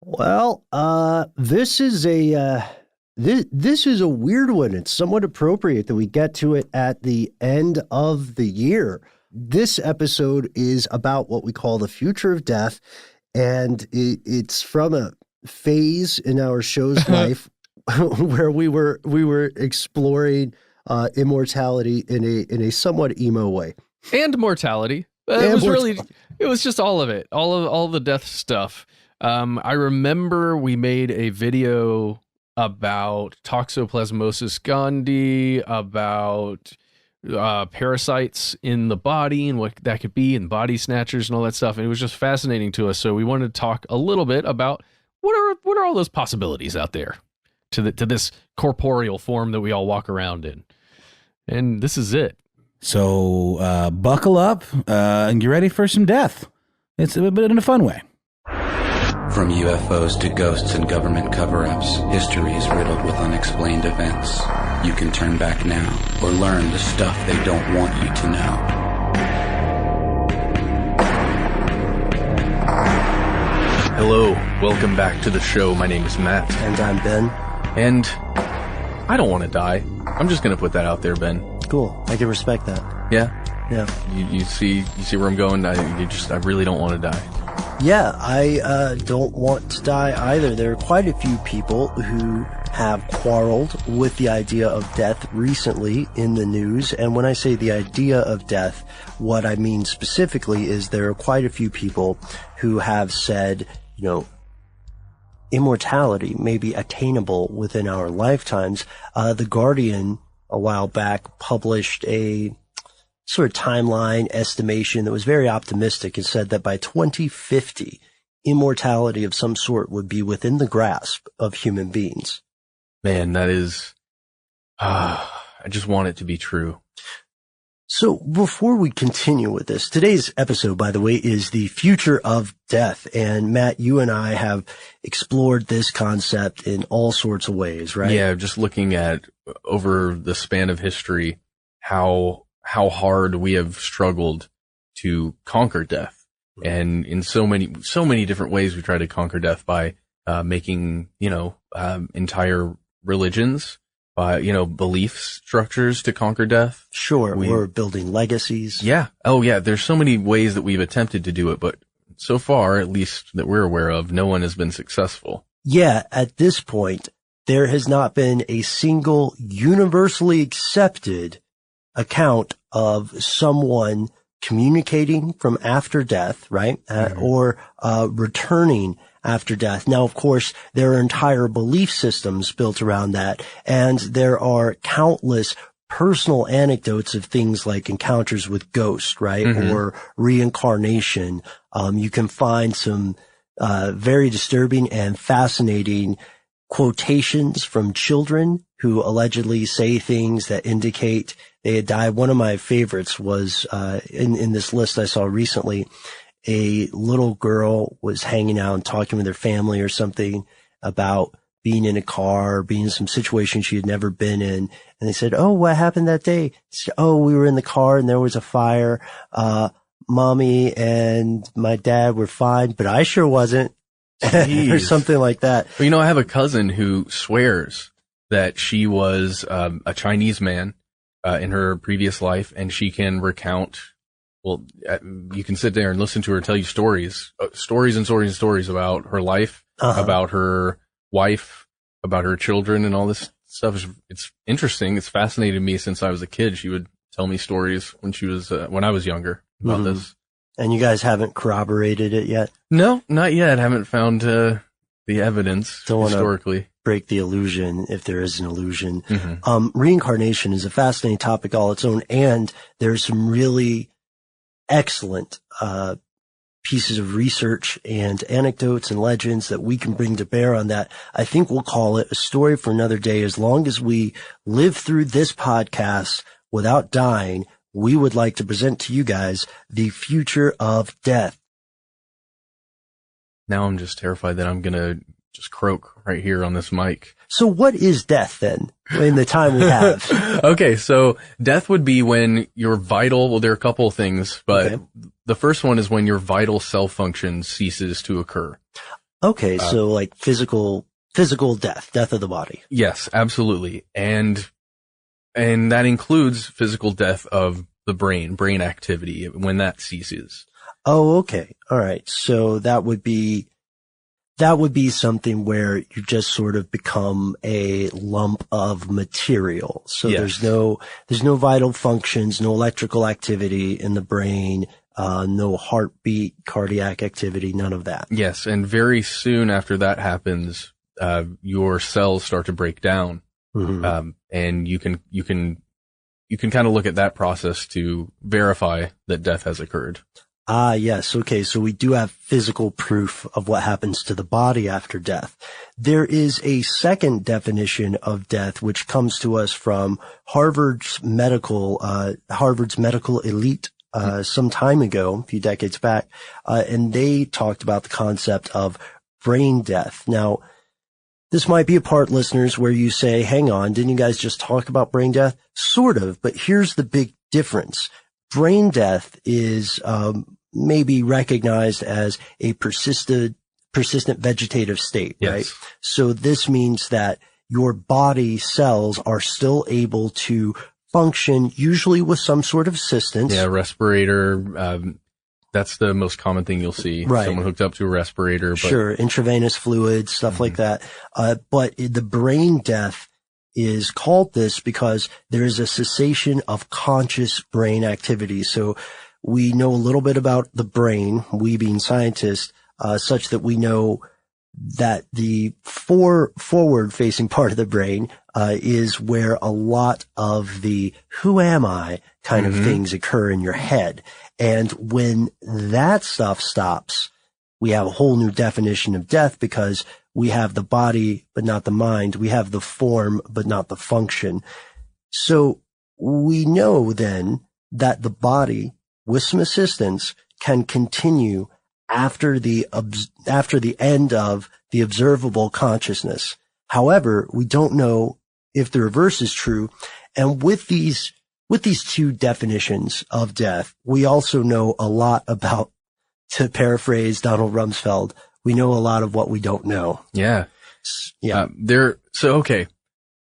Well, this is a weird one. It's somewhat appropriate that we get to it at the end of the year. This episode is about what we call the future of death, and it's from a phase in our show's life where we were exploring immortality in a somewhat emo way. And mortality. It was just all of it, all the death stuff. I remember we made a video about toxoplasmosis gondii, about parasites in the body and what that could be, and body snatchers and all that stuff. And it was just fascinating to us. So we wanted to talk a little bit about what are all those possibilities out there to this corporeal form that we all walk around in. And this is it. So buckle up and get ready for some death. It's but in a fun way. From UFOs to ghosts and government cover-ups, history is riddled with unexplained events. You can turn back now or learn the stuff they don't want you to know. Hello, welcome back to the show. My name is Matt. And I'm Ben. And I don't want to die. I'm just going to put that out there, Ben. Cool. I can respect that. Yeah? Yeah. You see where I'm going? I really don't want to die. Yeah, I don't want to die either. There are quite a few people who have quarreled with the idea of death recently in the news. And when I say the idea of death, what I mean specifically is there are quite a few people who have said, immortality may be attainable within our lifetimes. The Guardian, a while back, published a sort of timeline estimation that was very optimistic and said that by 2050, immortality of some sort would be within the grasp of human beings. Man, that is, I just want it to be true. So before we continue with this, today's episode, by the way, is the future of death. And Matt, you and I have explored this concept in all sorts of ways, right? Yeah, just looking at over the span of history, how hard we have struggled to conquer death. And in so many different ways, we try to conquer death by making, entire religions, belief structures to conquer death. Sure. We're building legacies. Yeah. Oh, yeah. There's so many ways that we've attempted to do it, but so far, at least that we're aware of, no one has been successful. Yeah. At this point, there has not been a single universally accepted account of someone communicating from after death, right? Or returning after death. Now, of course, there are entire belief systems built around that, and there are countless personal anecdotes of things like encounters with ghosts, right? Or reincarnation. You can find some very disturbing and fascinating quotations from children who allegedly say things that indicate they had died. One of my favorites was in this list I saw recently. A little girl was hanging out and talking with her family or something about being in a car, being in some situation she had never been in. And they said, "Oh, what happened that day?" She said, "Oh, we were in the car and there was a fire. Mommy and my dad were fine, but I sure wasn't." Or something like that. Well, I have a cousin who swears that she was a Chinese man in her previous life, and she can recount. Well, you can sit there and listen to her tell you stories and stories and stories about her life, about her wife, about her children, and all this stuff. It's interesting. It's fascinated me since I was a kid. She would tell me stories when I was younger about this. And you guys haven't corroborated it yet? No, not yet. Haven't found the evidence historically. Break the illusion if there is an illusion. Reincarnation is a fascinating topic all its own, and there's some really excellent pieces of research and anecdotes and legends that we can bring to bear on that. I think we'll call it a story for another day. As long as we live through this podcast without dying, we would like to present to you guys the future of death. Now I'm just terrified that I'm going to just croak right here on this mic. So what is death then, in the time we have? Okay, so death would be when your well, there are a couple of things, but the first one is when your vital cell function ceases to occur. Okay, so like physical death of the body. Yes, absolutely. And that includes physical death of the brain activity when that ceases. Oh, okay. All right. So that would be something where you just sort of become a lump of material. So yes. there's no vital functions, no electrical activity in the brain, no heartbeat, cardiac activity, none of that. Yes. And very soon after that happens, your cells start to break down. Mm-hmm. And you can kind of look at that process to verify that death has occurred. Ah, yes. Okay. So we do have physical proof of what happens to the body after death. There is a second definition of death, which comes to us from Harvard's medical elite, some time ago, a few decades back. And they talked about the concept of brain death. Now, this might be a part, listeners, where you say, hang on, didn't you guys just talk about brain death? Sort of, but here's the big difference. Brain death is maybe recognized as a persistent vegetative state, yes. right? So this means that your body cells are still able to function, usually with some sort of assistance. Yeah, respirator. That's the most common thing you'll see. Right. Someone hooked up to a respirator. But sure, intravenous fluid, stuff like that. But the brain death is called this because there is a cessation of conscious brain activity. So we know a little bit about the brain, we being scientists, such that we know that the forward-facing part of the brain is where a lot of the who am I kind of things occur in your head. And when that stuff stops, we have a whole new definition of death because we have the body, but not the mind. We have the form, but not the function. So we know then that the body, with some assistance, can continue after the end of the observable consciousness. However, we don't know if the reverse is true. And with these two definitions of death, we also know a lot about, to paraphrase Donald Rumsfeld, we know a lot of what we don't know. Yeah. Yeah. Okay.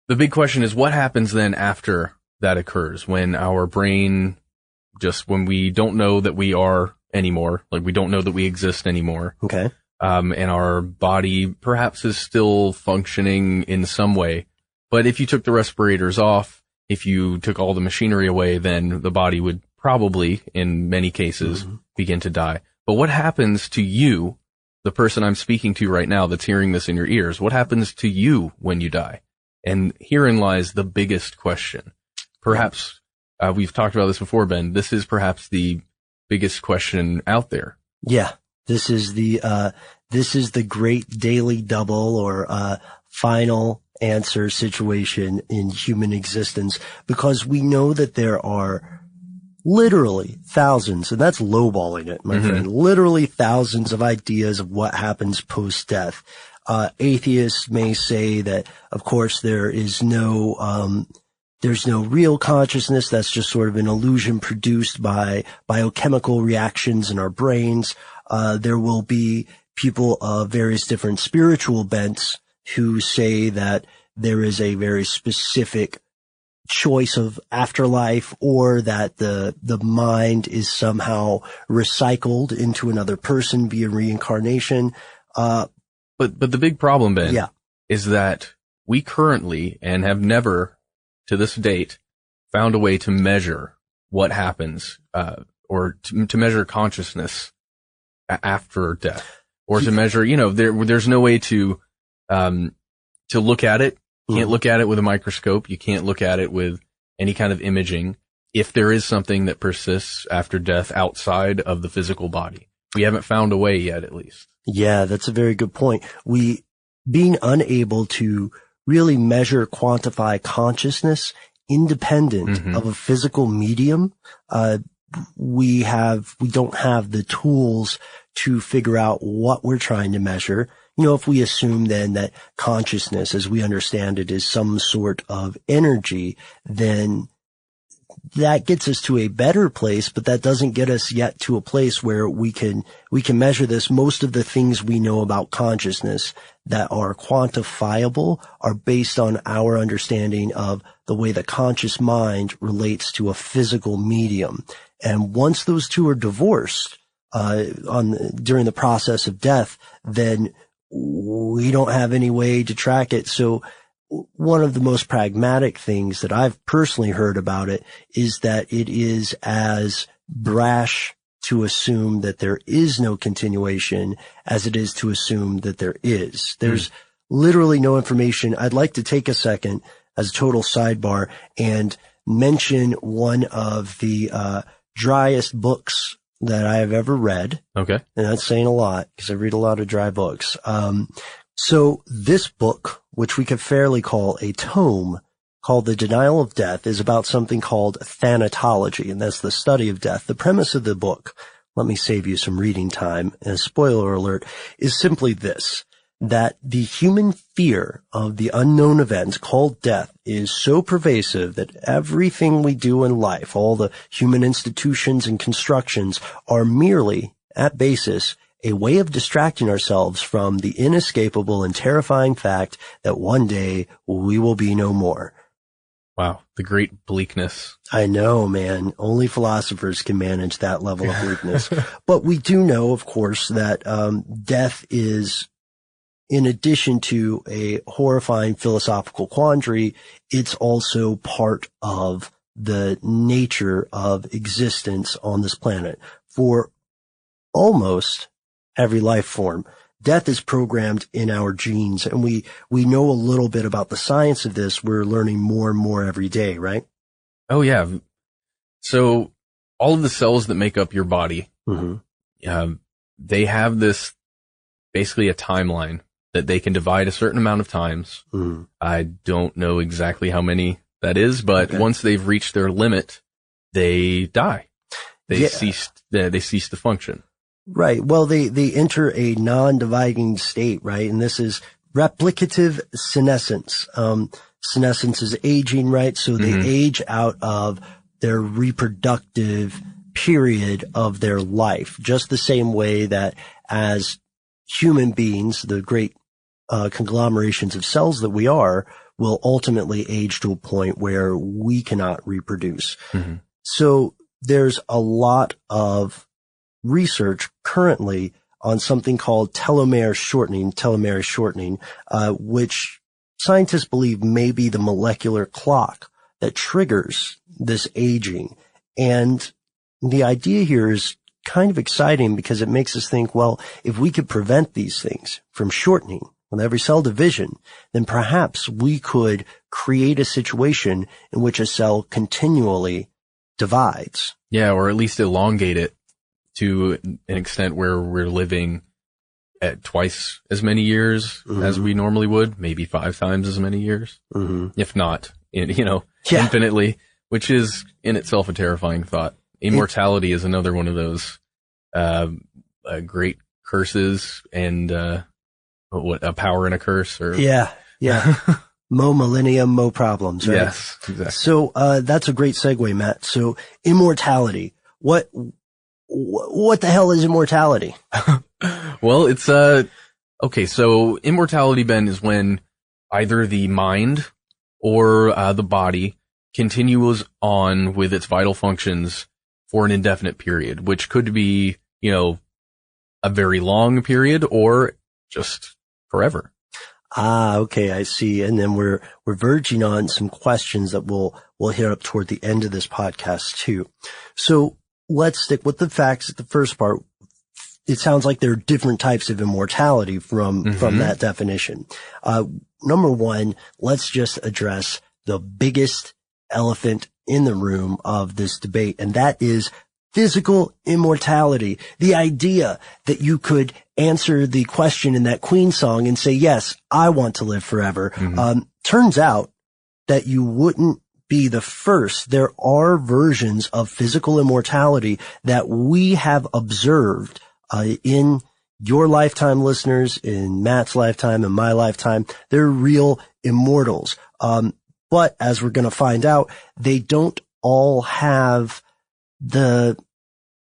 The big question is what happens then after that occurs when our brain when we don't know that we are anymore, like we don't know that we exist anymore. Okay. And our body perhaps is still functioning in some way. But if you took the respirators off, if you took all the machinery away, then the body would probably, in many cases, begin to die. But what happens to you, the person I'm speaking to right now that's hearing this in your ears? What happens to you when you die? And herein lies the biggest question. Perhaps, we've talked about this before, Ben, this is perhaps the biggest question out there. Yeah. This is the great daily double or, final answer situation in human existence, because we know that there are literally thousands, and that's lowballing it, my friend, literally thousands of ideas of what happens post-death. Atheists may say that, of course, there's no real consciousness. That's just sort of an illusion produced by biochemical reactions in our brains. There will be people of various different spiritual bents who say that there is a very specific choice of afterlife, or that the mind is somehow recycled into another person via reincarnation. But the big problem, Ben, is that we currently, and have never to this date, found a way to measure what happens, or to measure consciousness after death, or to measure, there's no way to look at it. You can't look at it with a microscope. You can't look at it with any kind of imaging. If there is something that persists after death outside of the physical body, we haven't found a way yet, at least. Yeah, that's a very good point. Being unable to really measure, quantify consciousness independent of a physical medium, we don't have the tools to figure out what we're trying to measure. If we assume then that consciousness, as we understand it, is some sort of energy, then that gets us to a better place, but that doesn't get us yet to a place where we can measure this. Most of the things we know about consciousness that are quantifiable are based on our understanding of the way the conscious mind relates to a physical medium. And once those two are divorced, during the process of death, then we don't have any way to track it. So one of the most pragmatic things that I've personally heard about it is that it is as brash to assume that there is no continuation as it is to assume that there is. There's literally no information. I'd like to take a second as a total sidebar and mention one of the driest books that I have ever read. Okay. And that's saying a lot because I read a lot of dry books. So this book, which we could fairly call a tome, called The Denial of Death, is about something called thanatology, and that's the study of death. The premise of the book, let me save you some reading time, and a spoiler alert, is simply this, that the human fear of the unknown event called death is so pervasive that everything we do in life, all the human institutions and constructions, are merely, at basis, a way of distracting ourselves from the inescapable and terrifying fact that one day we will be no more. Wow, the great bleakness. I know, man. Only philosophers can manage that level of bleakness. But we do know, of course, that death is, in addition to a horrifying philosophical quandary, it's also part of the nature of existence on this planet. For almost every life form, death is programmed in our genes, and we know a little bit about the science of this. We're learning more and more every day, right? Oh, yeah. So all of the cells that make up your body, they have this, basically a timeline that they can divide a certain amount of times. I don't know exactly how many that is, but once they've reached their limit, they die. They cease to function. Right. Well, they enter a non-dividing state, right? And this is replicative senescence. Senescence is aging, right? So they age out of their reproductive period of their life, just the same way that as human beings, the great conglomerations of cells that we are, will ultimately age to a point where we cannot reproduce. So there's a lot of research currently on something called telomere shortening, which scientists believe may be the molecular clock that triggers this aging. And the idea here is kind of exciting because it makes us think, well, if we could prevent these things from shortening with every cell division, then perhaps we could create a situation in which a cell continually divides. Yeah, or at least elongate it to an extent where we're living at twice as many years as we normally would, maybe 5 times as many years, if not, infinitely, which is in itself a terrifying thought. Immortality is another one of those great curses, and a power and a curse, or mo millennium, mo problems, right? Yes, exactly. So that's a great segue, Matt. So immortality, what the hell is immortality? Well, it's okay. So immortality, Ben, is when either the mind or the body continues on with its vital functions for an indefinite period, which could be, a very long period or just forever. Okay, I see. And then we're verging on some questions that we'll hit up toward the end of this podcast too. So let's stick with the facts at the first part. It sounds like there are different types of immortality from that definition. Number one, let's just address the biggest elephant in the room of this debate, and that is physical immortality. The idea that you could answer the question in that Queen song and say, yes, I want to live forever. Turns out that you wouldn't be the first. There are versions of physical immortality that we have observed in your lifetime, listeners, in Matt's lifetime, in my lifetime. They're real immortals. But as we're going to find out, they don't all have the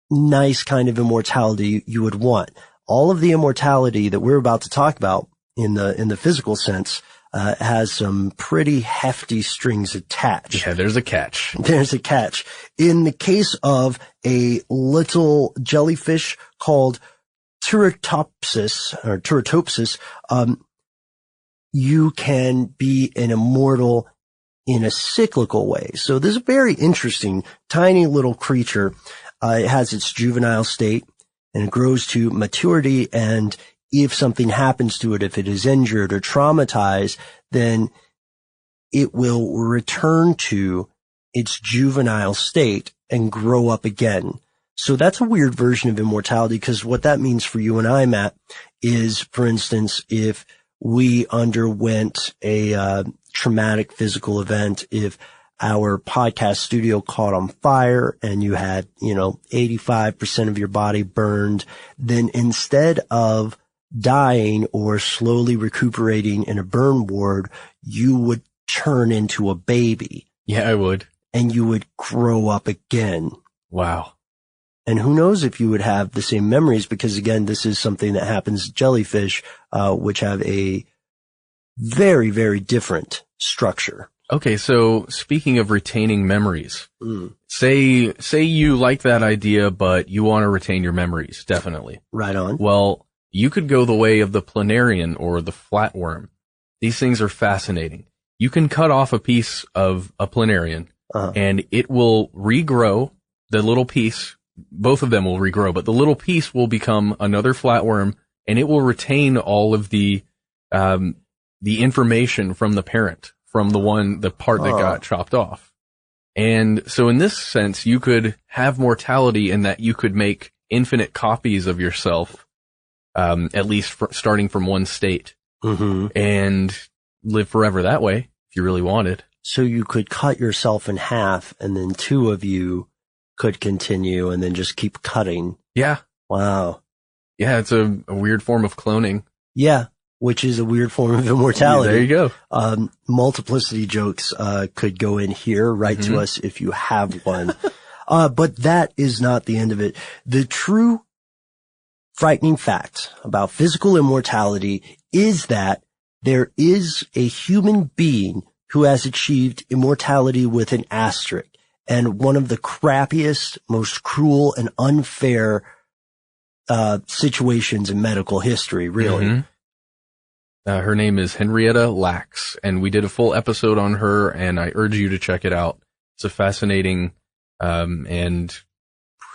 nice kind of immortality you would want. All of the immortality that we're about to talk about in the physical sense has some pretty hefty strings attached. Yeah, there's a catch. There's a catch. In the case of a little jellyfish called Teratopsis, you can be an immortal in a cyclical way. So this is a very interesting, tiny little creature. It has its juvenile state and it grows to maturity, and if something happens to it, if it is injured or traumatized, then it will return to its juvenile state and grow up again. So that's a weird version of immortality, because what that means for you and I, Matt, is, for instance, if we underwent a traumatic physical event, if our podcast studio caught on fire and you had, 85% of your body burned, then instead of dying or slowly recuperating in a burn ward, you would turn into a baby. Yeah, I would. And you would grow up again. Wow. And who knows if you would have the same memories, because again, this is something that happens to jellyfish, which have a very, very different structure. Okay, so speaking of retaining memories, say you like that idea, but you want to retain your memories, definitely. Right on. Well, you could go the way of the planarian or the flatworm. These things are fascinating. You can cut off a piece of a planarian, and it will regrow the little piece. Both of them will regrow, but the little piece will become another flatworm, and it will retain all of the information from the parent, from the part that got chopped off. And so in this sense, you could have mortality in that you could make infinite copies of yourself, at least starting from one state, and live forever that way if you really wanted. So you could cut yourself in half, and then two of you could continue and then just keep cutting. Yeah. Wow. Yeah, it's a weird form of cloning. Yeah, which is a weird form of immortality. Yeah, there you go. Multiplicity jokes could go in here. Write to us if you have one. But that is not the end of it. The true frightening fact about physical immortality is that there is a human being who has achieved immortality with an asterisk, and one of the crappiest, most cruel and unfair situations in medical history, really. Her name is Henrietta Lacks, and we did a full episode on her, and I urge you to check it out. It's a fascinating and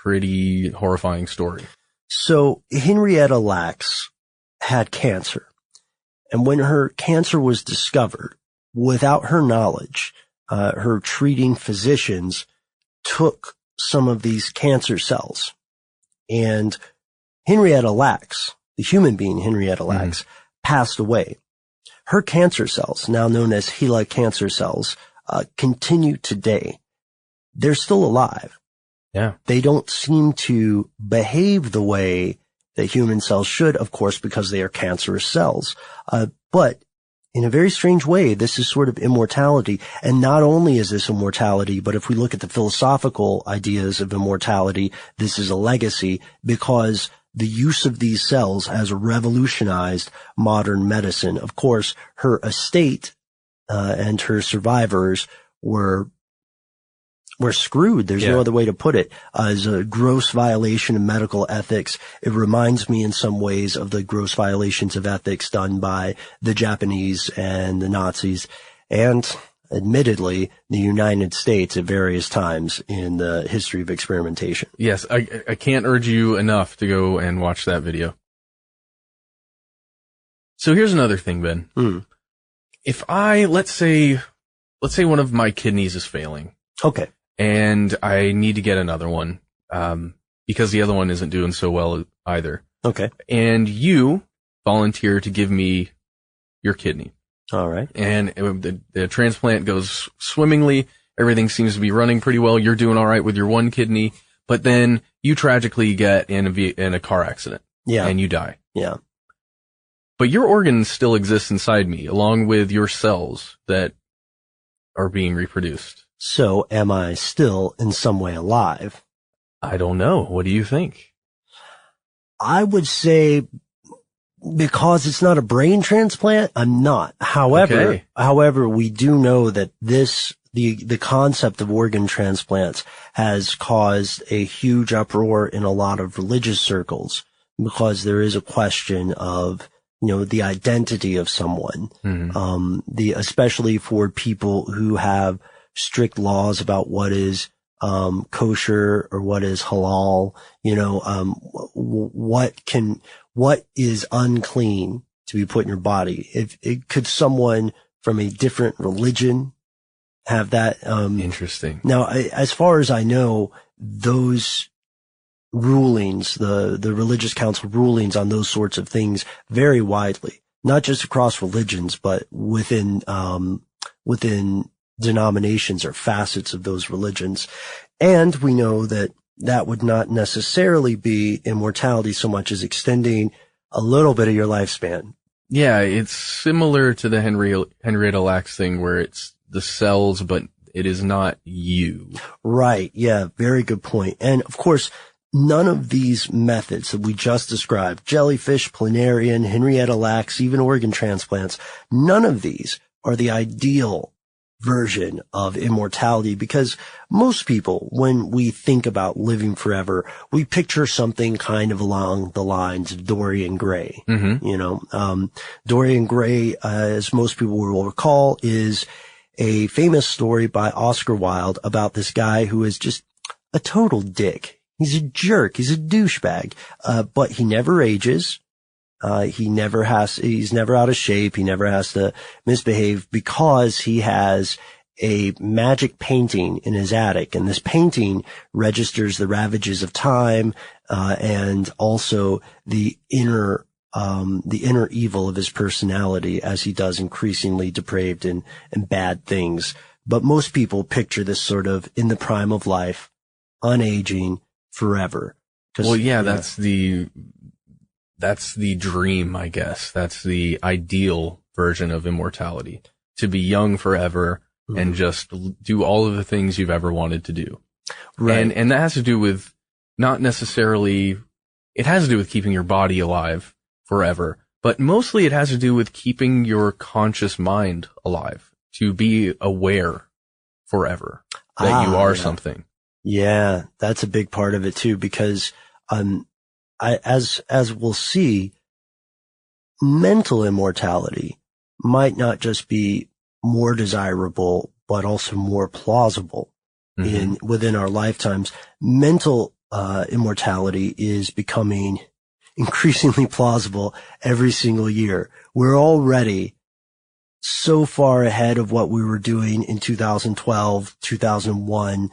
pretty horrifying story. So Henrietta Lacks had cancer, and when her cancer was discovered, without her knowledge, her treating physicians took some of these cancer cells, and Henrietta Lacks, the human being Henrietta Lacks, passed away. Her cancer cells, now known as HeLa cancer cells, continue today. They're still alive. Yeah. They don't seem to behave the way that human cells should, of course, because they are cancerous cells. But in a very strange way, this is sort of immortality. And not only is this immortality, but if we look at the philosophical ideas of immortality, this is a legacy, because the use of these cells has revolutionized modern medicine. Of course, her estate and her survivors were screwed. There's no other way to put it. As a gross violation of medical ethics. It reminds me in some ways of the gross violations of ethics done by the Japanese and the Nazis, and admittedly the United States at various times in the history of experimentation. Yes, I can't urge you enough to go and watch that video. So here's another thing, Ben. If let's say one of my kidneys is failing. Okay. And I need to get another one, because the other one isn't doing so well either. Okay. And you volunteer to give me your kidney. All right. And the transplant goes swimmingly. Everything seems to be running pretty well. You're doing all right with your one kidney, but then you tragically get in a car accident. Yeah. And you die. Yeah. But your organs still exist inside me, along with your cells that are being reproduced. So am I still in some way alive? I don't know. What do you think? I would say because it's not a brain transplant, I'm not. However, we do know that the concept of organ transplants has caused a huge uproar in a lot of religious circles because there is a question of, the identity of someone. Mm-hmm. Especially for people who have strict laws about what is kosher or what is halal, what is unclean to be put in your body. Could someone from a different religion have that? Interesting. Now, as far as I know, those rulings, the religious council rulings on those sorts of things vary widely, not just across religions, but within denominations or facets of those religions. And we know that would not necessarily be immortality so much as extending a little bit of your lifespan. Yeah, it's similar to the Henrietta Lacks thing where it's the cells, but it is not you. Right. Yeah. Very good point. And of course, none of these methods that we just described, jellyfish, planarian, Henrietta Lacks, even organ transplants, none of these are the ideal version of immortality because most people, when we think about living forever, we picture something kind of along the lines of Dorian Gray. Mm-hmm. Dorian Gray, as most people will recall, is a famous story by Oscar Wilde about this guy who is just a total dick. He's a jerk. He's a douchebag. But he never ages. He's never out of shape. He never has to misbehave because he has a magic painting in his attic. And this painting registers the ravages of time, and also the inner evil of his personality as he does increasingly depraved and bad things. But most people picture this sort of in the prime of life, unaging, forever. Well, yeah, that's the dream, I guess. That's the ideal version of immortality. To be young forever mm-hmm. and just do all of the things you've ever wanted to do. Right. And that has to do with not necessarily, it has to do with keeping your body alive forever, but mostly it has to do with keeping your conscious mind alive, to be aware forever that you are something. Yeah, that's a big part of it too, because, as we'll see, mental immortality might not just be more desirable, but also more plausible mm-hmm. within our lifetimes. Mental, immortality is becoming increasingly plausible every single year. We're already so far ahead of what we were doing in 2012, 2001,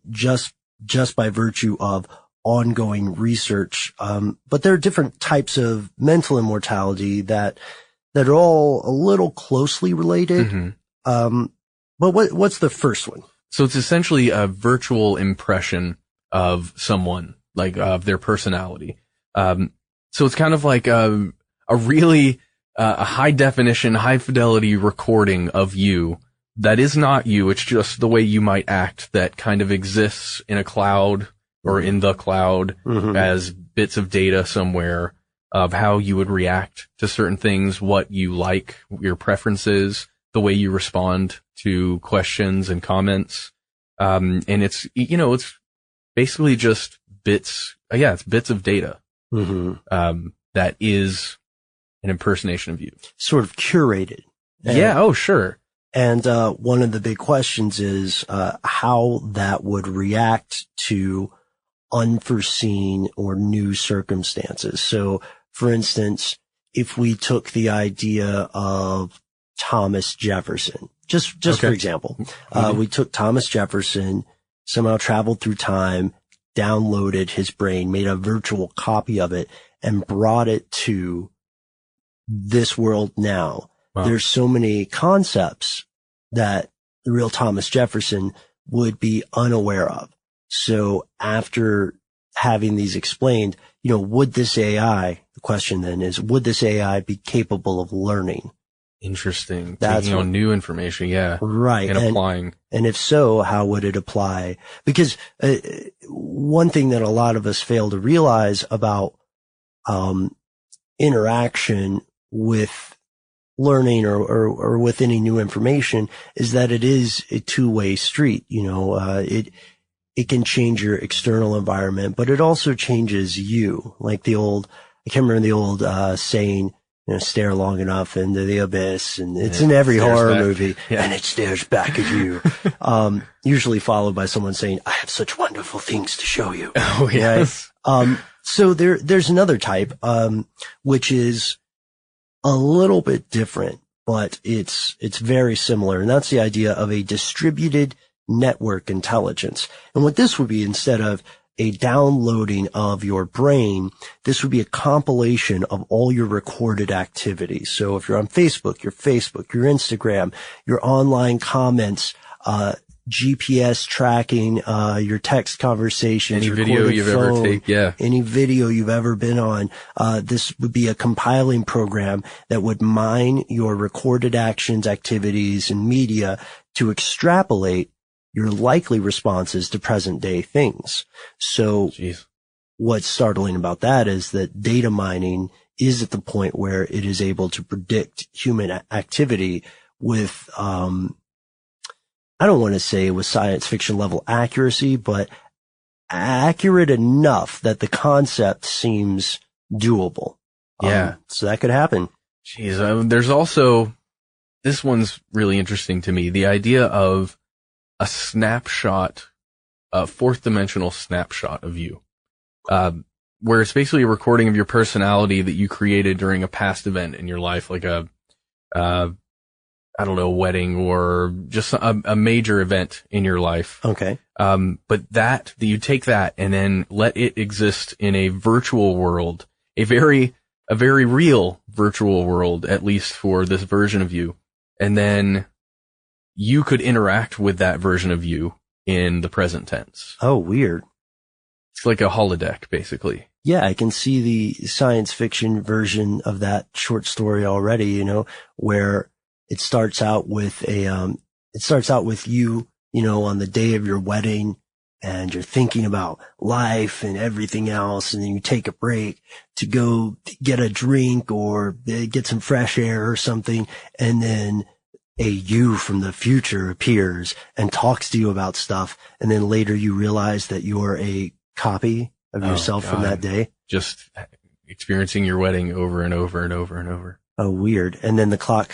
just by virtue of ongoing research. But there are different types of mental immortality that are all a little closely related. Mm-hmm. But what's the first one? So it's essentially a virtual impression of someone, like of their personality. So it's kind of like a really a high definition, high fidelity recording of you that is not you. It's just the way you might act that kind of exists in a cloud or in the cloud mm-hmm. as bits of data somewhere of how you would react to certain things, what you like, your preferences, the way you respond to questions and comments. And it's, it's basically just bits. It's bits of data. Mm-hmm. That is an impersonation of you. Sort of curated. Oh, sure. And one of the big questions is how that would react to unforeseen or new circumstances. So, for instance, if we took the idea of Thomas Jefferson, just okay. For example, mm-hmm. We took Thomas Jefferson, somehow traveled through time, downloaded his brain, made a virtual copy of it, and brought it to this world now. Wow. There's so many concepts that the real Thomas Jefferson would be unaware of. So after having these explained, would this AI, the question then is, would this AI be capable of learning? Interesting. That's taking on new information, yeah. Right. And applying. And if so, how would it apply? Because one thing that a lot of us fail to realize about interaction with learning or with any new information is that it is a two-way street. You know, it can change your external environment, but it also changes you. Like I can't remember the old saying, you know, stare long enough into the abyss, and it's in every horror movie, and it stares back at you. Usually followed by someone saying, I have such wonderful things to show you. Oh, yes. Right? So there's another type, which is a little bit different, but it's very similar. And that's the idea of a distributed network intelligence. And what this would be, instead of a downloading of your brain, this would be a compilation of all your recorded activities. So if you're on Facebook, your Instagram, your online comments, GPS tracking, your text conversations, any video you've ever taken, any video you've ever been on. This would be a compiling program that would mine your recorded actions, activities, and media to extrapolate your likely responses to present day things. So what's startling about that is that data mining is at the point where it is able to predict human activity with, I don't want to say with science fiction level accuracy, but accurate enough that the concept seems doable. Yeah. So that could happen. There's also, this one's really interesting to me, the idea of a snapshot, a fourth dimensional snapshot of you, where it's basically a recording of your personality that you created during a past event in your life, like a wedding or just a major event in your life. Okay. But that you take that and then let it exist in a virtual world, a very real virtual world, at least for this version of you. And then you could interact with that version of you in the present tense. Oh, weird. It's like a holodeck, basically. Yeah, I can see the science fiction version of that short story already, you know, where it starts out with you, you know, on the day of your wedding, and you're thinking about life and everything else, and then you take a break to go get a drink or get some fresh air or something, and then a you from the future appears and talks to you about stuff, and then later you realize that you're a copy of yourself from that day. Just experiencing your wedding over and over and over and over. Oh, weird. And then the clock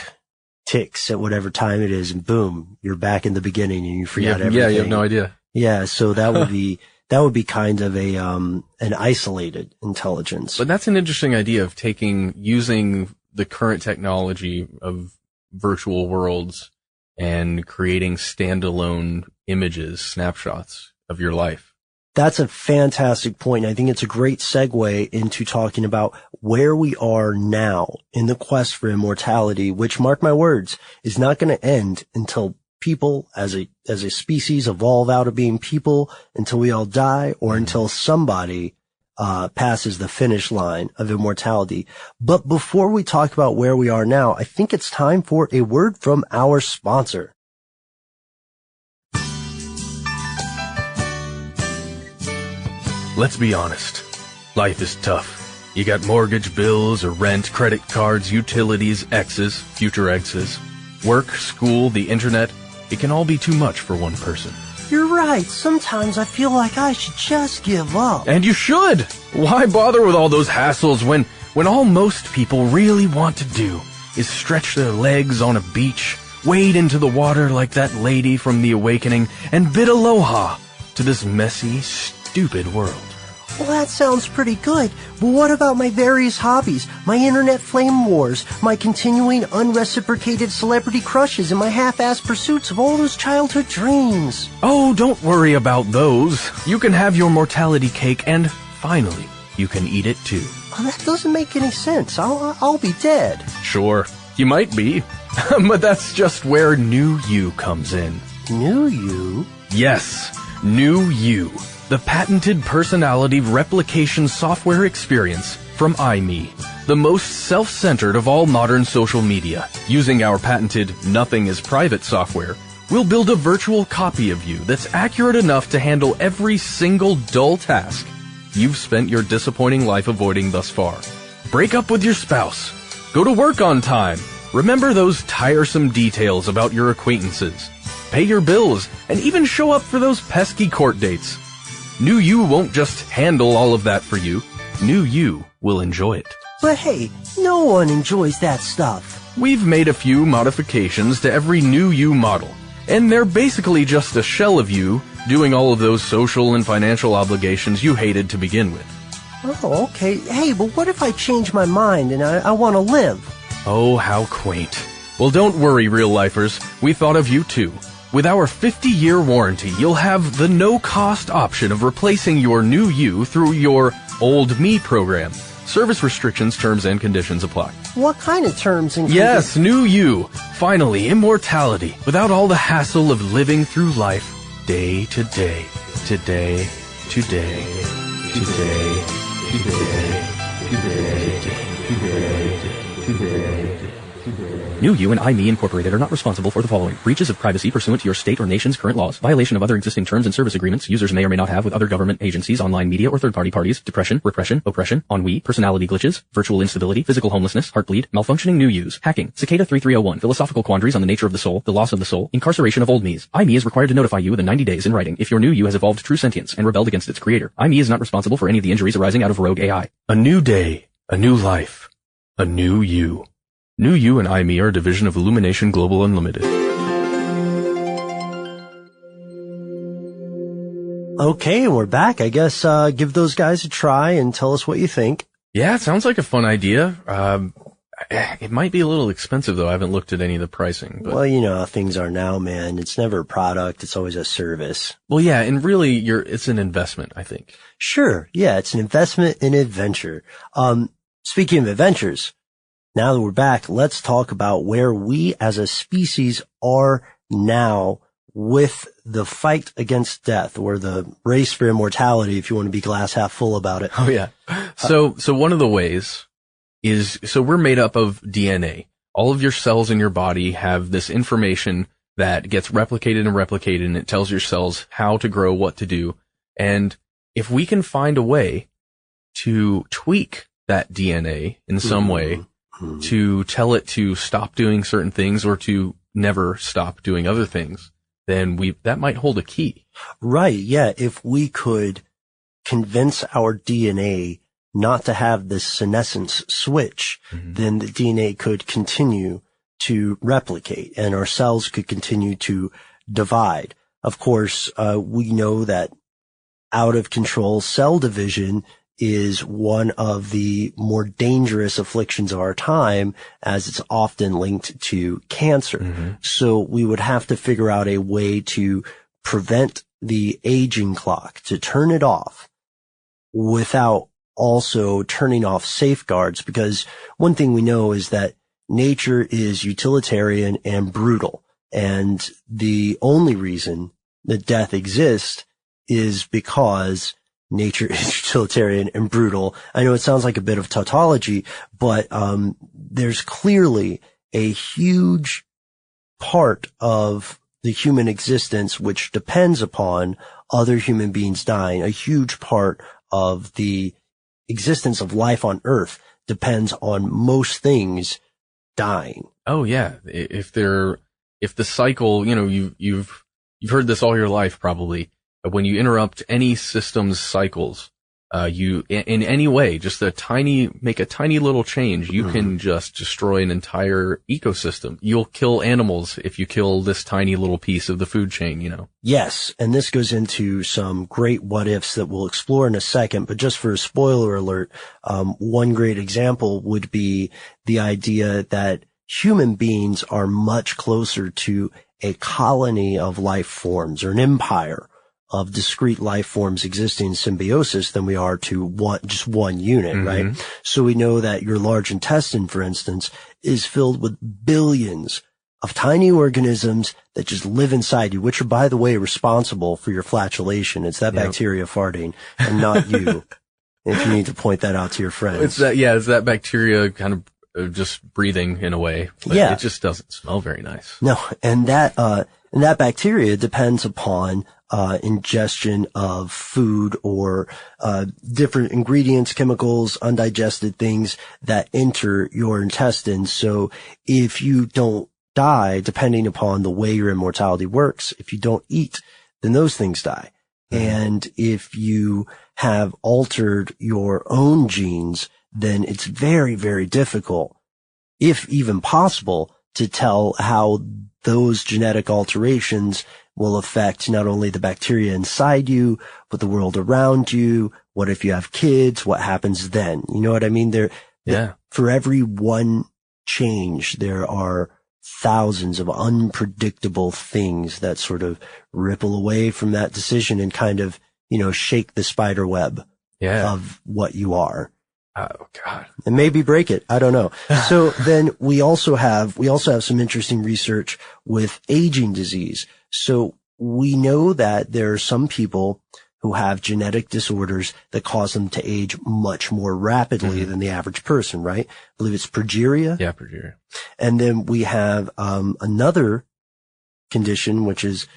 ticks at whatever time it is, and boom, you're back in the beginning and you forgot everything. Yeah, you have no idea. Yeah, so that would be kind of an isolated intelligence. But that's an interesting idea of using the current technology of virtual worlds and creating standalone images, snapshots of your life. That's a fantastic point. I think it's a great segue into talking about where we are now in the quest for immortality, which, mark my words, is not going to end until people as a species evolve out of being people, until we all die, or until somebody passes the finish line of immortality. But before we talk about where we are now, I think it's time for a word from our sponsor. Let's be honest. Life is tough. You got mortgage bills or rent, credit cards, utilities, exes, future exes, work, school, the internet. It can all be too much for one person. You're right. Sometimes I feel like I should just give up. And you should! Why bother with all those hassles when all most people really want to do is stretch their legs on a beach, wade into the water like that lady from The Awakening, and bid aloha to this messy, stupid world. Well, that sounds pretty good, but what about my various hobbies, my internet flame wars, my continuing unreciprocated celebrity crushes, and my half-assed pursuits of all those childhood dreams? Oh, don't worry about those. You can have your mortality cake, and finally, you can eat it too. Oh, that doesn't make any sense. I'll be dead. Sure, you might be, but that's just where New You comes in. New You? Yes, New You. The patented personality replication software experience from iMe. the most self-centered of all modern social media. Using our patented Nothing is Private software, we'll build a virtual copy of you that's accurate enough to handle every single dull task you've spent your disappointing life avoiding thus far. Break up with your spouse. Go to work on time. Remember those tiresome details about your acquaintances. Pay your bills, and even show up for those pesky court dates. New You won't just handle all of that for you. New You will enjoy it. But hey, no one enjoys that stuff. We've made a few modifications to every New You model, and they're basically just a shell of you doing all of those social and financial obligations you hated to begin with. Oh, okay. Hey, but what if I change my mind and I want to live? Oh, how quaint. Well, don't worry, real-lifers. We thought of you, too. With our 50-year warranty, you'll have the no-cost option of replacing your New You through your Old Me program. Service restrictions, terms, and conditions apply. What kind of terms and conditions? Yes, New You. Finally, immortality, without all the hassle of living through life day to day, today, today, today, today, today, today. New You and iMe Incorporated are not responsible for the following: breaches of privacy pursuant to your state or nation's current laws, violation of other existing terms and service agreements users may or may not have with other government agencies, online media, or third-party parties, depression, repression, oppression, ennui, personality glitches, virtual instability, physical homelessness, heartbleed, malfunctioning New Yous, hacking, Cicada 3301, philosophical quandaries on the nature of the soul, the loss of the soul, incarceration of old me's. iMe is required to notify you within 90 days in writing if your New You has evolved true sentience and rebelled against its creator. iMe is not responsible for any of the injuries arising out of rogue AI. A new day, a new life, a new you. New You and iMe are a division of Illumination Global Unlimited. Okay, we're back. I guess give those guys a try and tell us what you think. Yeah, it sounds like a fun idea. It might be a little expensive, though. I haven't looked at any of the pricing. But... Well, you know how things are now, man. It's never a product. It's always a service. Well, yeah, and really, it's an investment, I think. Sure. Yeah, it's an investment in adventure. Speaking of adventures, now that we're back, let's talk about where we as a species are now with the fight against death, or the race for immortality, if you want to be glass half full about it. Oh, yeah. So one of the ways is, so we're made up of DNA. All of your cells in your body have this information that gets replicated and replicated, and it tells your cells how to grow, what to do. And if we can find a way to tweak that DNA in some way, to tell it to stop doing certain things or to never stop doing other things, then that might hold a key. Right. Yeah. If we could convince our DNA not to have this senescence switch, then the DNA could continue to replicate and our cells could continue to divide. Of course, we know that out of control cell division is one of the more dangerous afflictions of our time, as it's often linked to cancer. So we would have to figure out a way to prevent the aging clock, to turn it off without also turning off safeguards, because one thing we know is that nature is utilitarian and brutal, and the only reason that death exists is because nature is utilitarian and brutal. I know it sounds like a bit of tautology, but there's clearly a huge part of the human existence which depends upon other human beings dying. A huge part of the existence of life on Earth depends on most things dying. Oh yeah, if the cycle, you know, you've heard this all your life probably. When you interrupt any system's cycles, you, in any way, just make a tiny little change, you can just destroy an entire ecosystem. You'll kill animals if you kill this tiny little piece of the food chain, you know? Yes. And this goes into some great what ifs that we'll explore in a second. But just for a spoiler alert, one great example would be the idea that human beings are much closer to a colony of life forms, or an empire of discrete life forms existing in symbiosis, than we are to just one unit, right? So we know that your large intestine, for instance, is filled with billions of tiny organisms that just live inside you, which are, by the way, responsible for your flatulation. It's that bacteria farting and not you. if you need to point that out to your friends. It's that bacteria kind of just breathing in a way. But Yeah. it just doesn't smell very nice. No, and that bacteria depends upon ingestion of food or different ingredients, chemicals, undigested things that enter your intestines. So if you don't die, depending upon the way your immortality works, if you don't eat, then those things die. And if you have altered your own genes, then it's very, very difficult, if even possible, to tell how those genetic alterations will affect not only the bacteria inside you, but the world around you. What if you have kids? What happens then? You know what I mean? For every one change, there are thousands of unpredictable things that sort of ripple away from that decision and kind of, shake the spider web of what you are. Oh God. And maybe break it. I don't know. So then we also have some interesting research with aging disease. So we know that there are some people who have genetic disorders that cause them to age much more rapidly than the average person, right? I believe it's progeria. Yeah, progeria. And then we have another condition which is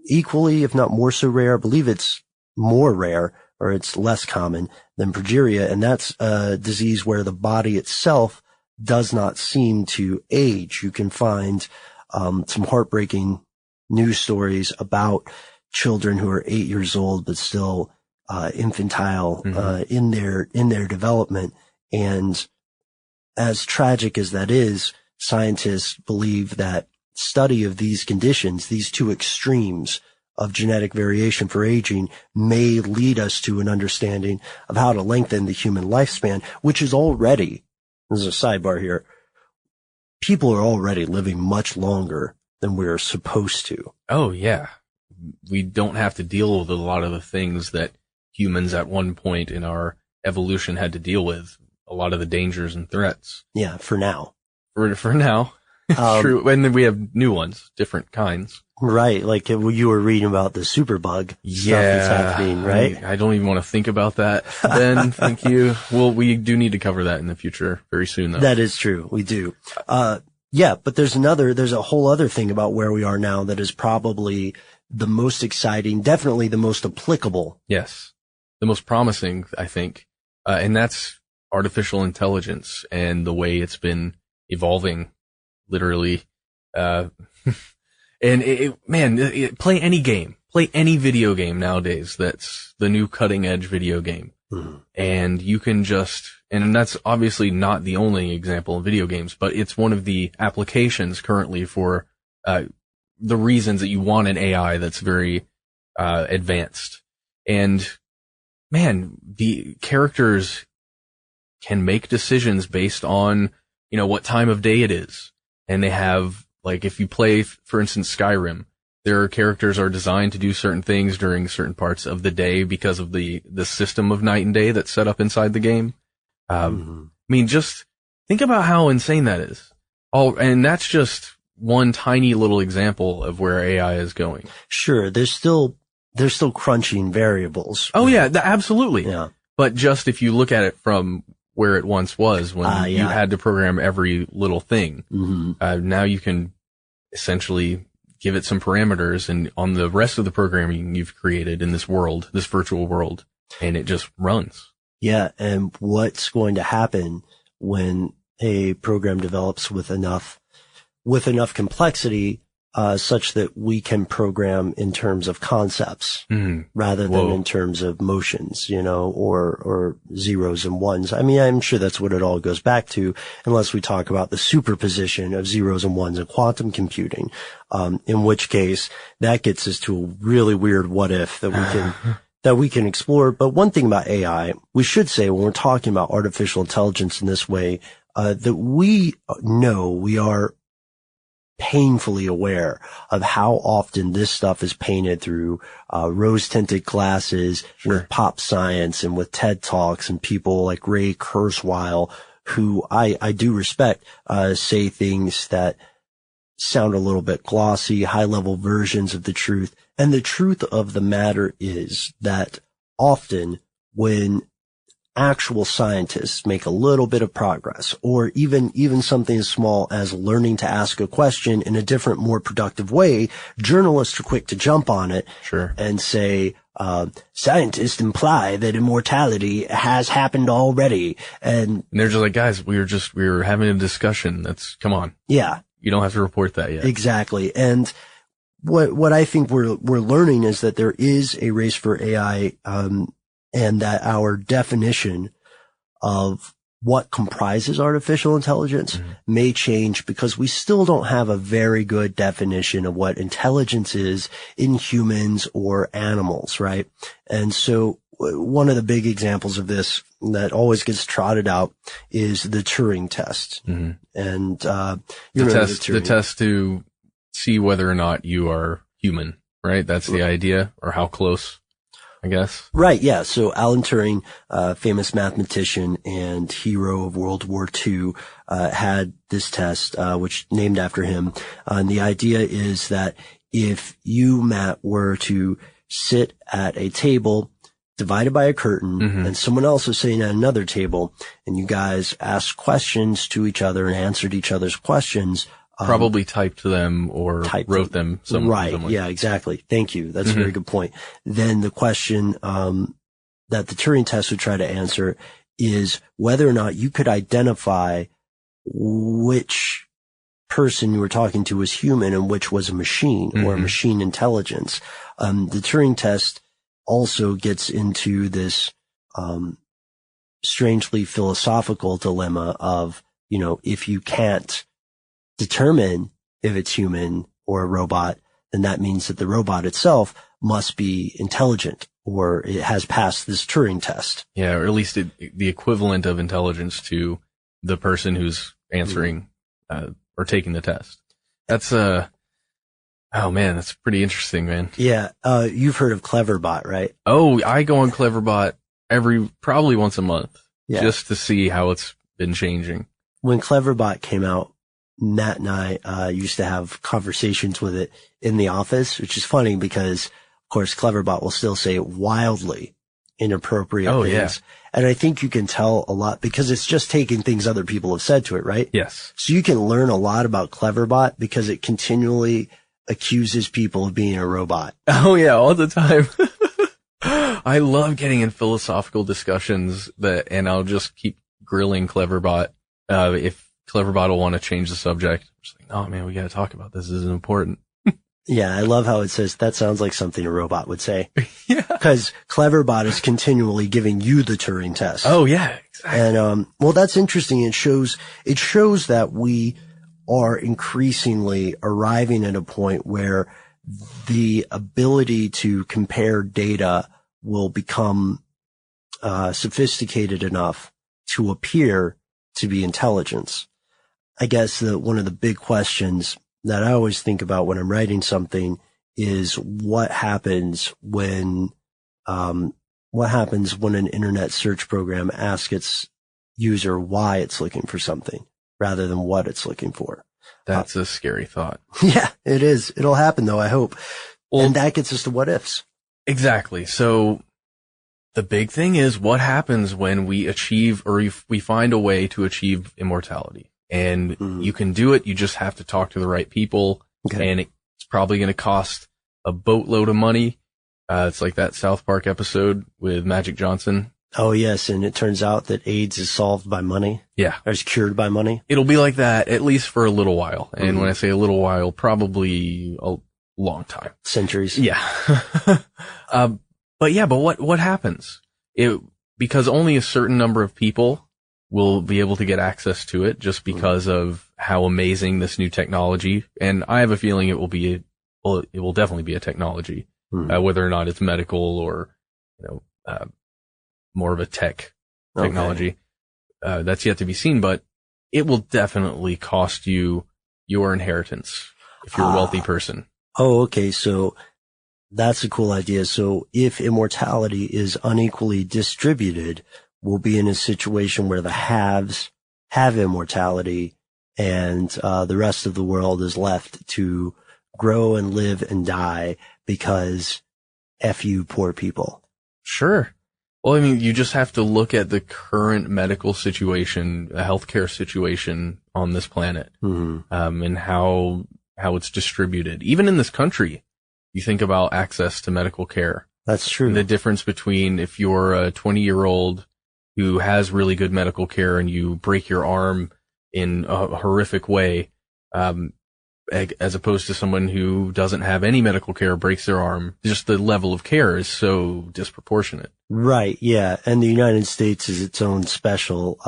equally, if not more so rare. I believe it's more rare, or it's less common than progeria, and that's a disease where the body itself does not seem to age. You can find some heartbreaking news stories about children who are 8 years old but still infantile in their development. And as tragic as that is, scientists believe that study of these conditions, these two extremes of genetic variation for aging, may lead us to an understanding of how to lengthen the human lifespan, which is already, this is a sidebar here, people are already living much longer than we're supposed to. Oh yeah. We don't have to deal with a lot of the things that humans at one point in our evolution had to deal with. A lot of the dangers and threats. Yeah, for now. For now. True. And then we have new ones, different kinds. Right. Like you were reading about the superbug stuff that's happening, right? I don't even want to think about that. Ben, thank you. Well, we do need to cover that in the future very soon though. That is true. We do. Yeah, but there's a whole other thing about where we are now that is probably the most exciting, definitely the most applicable. Yes. The most promising, I think. And that's artificial intelligence and the way it's been evolving, literally. And play any game, play any video game nowadays. That's the new cutting edge video game. And you can and that's obviously not the only example in video games, but it's one of the applications currently for, the reasons that you want an AI that's very, advanced. And man, the characters can make decisions based on, what time of day it is. And they have, like, if you play, for instance, Skyrim, their characters are designed to do certain things during certain parts of the day because of the system of night and day that's set up inside the game. I mean, just think about how insane that is. And that's just one tiny little example of where AI is going. Sure. They're still crunching variables. Oh yeah, absolutely. Yeah. But just if you look at it from where it once was when you had to program every little thing, now you can essentially give it some parameters and on the rest of the programming you've created in this world, this virtual world, and it just runs. Yeah. And what's going to happen when a program develops with enough complexity, such that we can program in terms of concepts rather than in terms of motions, or zeros and ones. I mean, I'm sure that's what it all goes back to, unless we talk about the superposition of zeros and ones in quantum computing, in which case that gets us to a really weird what if that we can explore. But one thing about AI, we should say when we're talking about artificial intelligence in this way, that we know we are painfully aware of how often this stuff is painted through rose-tinted glasses with pop science and with TED Talks and people like Ray Kurzweil, who I do respect, say things that sound a little bit glossy, high-level versions of the truth. And the truth of the matter is that often when actual scientists make a little bit of progress, or even something as small as learning to ask a question in a different, more productive way, journalists are quick to jump on it. Sure. And say, scientists imply that immortality has happened already. And they're just like, guys, we were having a discussion. Come on. Yeah. You don't have to report that yet. Exactly. And what I think we're learning is that there is a race for AI, and that our definition of what comprises artificial intelligence may change, because we still don't have a very good definition of what intelligence is in humans or animals, right? And so one of the big examples of this that always gets trotted out is the Turing test. And the test to see whether or not you are human, right? That's the idea, or how close, I guess. Right, yeah. So Alan Turing, famous mathematician and hero of World War II, had this test, which named after him. And the idea is that if you, Matt, were to sit at a table divided by a curtain, and someone else is sitting at another table, and you guys asked questions to each other and answered each other's questions, probably typed them or wrote them somewhere. Right. Yeah, exactly. Thank you. That's a very good point. Then the question that the Turing test would try to answer is whether or not you could identify which person you were talking to was human and which was a machine or a machine intelligence. The Turing test also gets into this strangely philosophical dilemma of, if you can't determine if it's human or a robot, then that means that the robot itself must be intelligent, or it has passed this Turing test. Yeah, or at least the equivalent of intelligence to the person who's answering or taking the test. That's oh man, that's pretty interesting, man. Yeah, you've heard of Cleverbot, right? Oh, I go on Cleverbot probably once a month, just to see how it's been changing. When Cleverbot came out, Matt and I used to have conversations with it in the office, which is funny because, of course, Cleverbot will still say wildly inappropriate things. Yeah. And I think you can tell a lot because it's just taking things other people have said to it, right? Yes. So you can learn a lot about Cleverbot because it continually accuses people of being a robot. Oh, yeah, all the time. I love getting in philosophical discussions and I'll just keep grilling Cleverbot if Cleverbot will want to change the subject. I'm just like, oh man, we got to talk about this. This is important. Yeah, I love how it says that sounds like something a robot would say. Yeah. Because Cleverbot is continually giving you the Turing test. Oh yeah, exactly. And well, that's interesting. It shows that we are increasingly arriving at a point where the ability to compare data will become sophisticated enough to appear to be intelligence. I guess one of the big questions that I always think about when I'm writing something is what happens when an internet search program asks its user why it's looking for something rather than what it's looking for. That's a scary thought. Yeah, it is. It'll happen though, I hope. Well, and that gets us to what ifs. Exactly. So the big thing is what happens when we achieve or we find a way to achieve immortality. And you can do it. You just have to talk to the right people. Okay. And it's probably going to cost a boatload of money. It's like that South Park episode with Magic Johnson. Oh, yes. And it turns out that AIDS is solved by money. Yeah. Or is cured by money. It'll be like that, at least for a little while. And when I say a little while, probably a long time. Centuries. Yeah. But what happens? Because only a certain number of people will be able to get access to it just because of how amazing this new technology. And I have a feeling it will definitely be a technology, whether or not it's medical or, more of a technology. Okay. That's yet to be seen, but it will definitely cost you your inheritance if you're a wealthy person. Oh, okay. So that's a cool idea. So if immortality is unequally distributed, we'll be in a situation where the haves have immortality and the rest of the world is left to grow and live and die because F you poor people. Sure. Well, I mean, you just have to look at the current medical situation, healthcare situation on this planet, and how it's distributed. Even in this country, you think about access to medical care. That's true. And the difference between if you're a 20-year-old who has really good medical care and you break your arm in a horrific way, as opposed to someone who doesn't have any medical care, breaks their arm, just the level of care is so disproportionate. Right, yeah. And the United States is its own special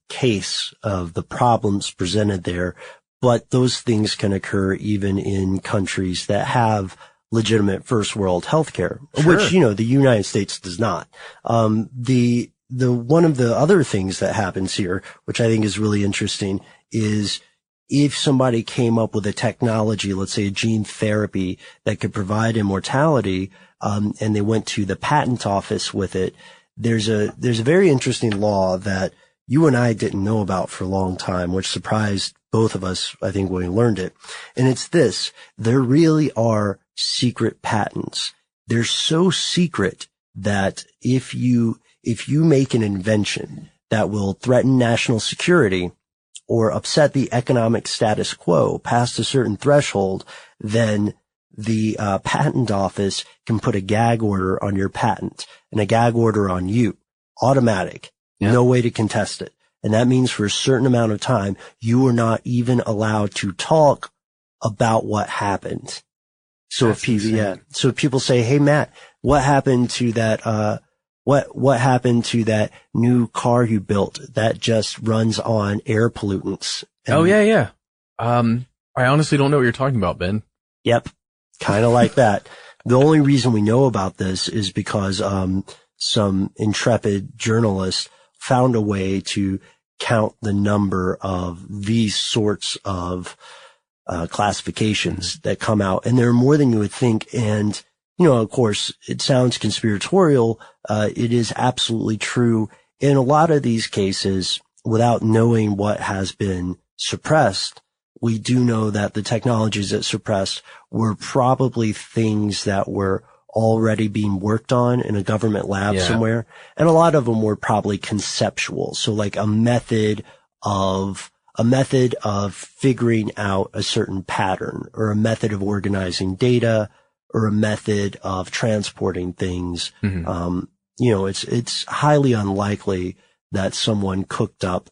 case of the problems presented there. But those things can occur even in countries that have legitimate first world healthcare, which, the United States does not. The one of the other things that happens here, which I think is really interesting, is if somebody came up with a technology, let's say a gene therapy that could provide immortality, and they went to the patent office with it, there's a very interesting law that you and I didn't know about for a long time, which surprised both of us, I think, when we learned it. And it's this: there really are secret patents. They're so secret that if you make an invention that will threaten national security or upset the economic status quo past a certain threshold, then the patent office can put a gag order on your patent and a gag order on you. Automatic. Yeah. No way to contest it. And that means for a certain amount of time, you are not even allowed to talk about what happened. So if people say, "Hey, Matt, what happened to that, what happened to that new car you built that just runs on air pollutants?" And, yeah. I honestly don't know what you're talking about, Ben. Yep. Kind of like that. The only reason we know about this is because, some intrepid journalists found a way to count the number of these sorts of classifications that come out. And there are more than you would think. And, of course, it sounds conspiratorial. It is absolutely true. In a lot of these cases, without knowing what has been suppressed, we do know that the technologies that suppressed were probably things that were already being worked on in a government lab somewhere. And a lot of them were probably conceptual. So like a method of figuring out a certain pattern, or a method of organizing data, or a method of transporting things. It's highly unlikely that someone cooked up,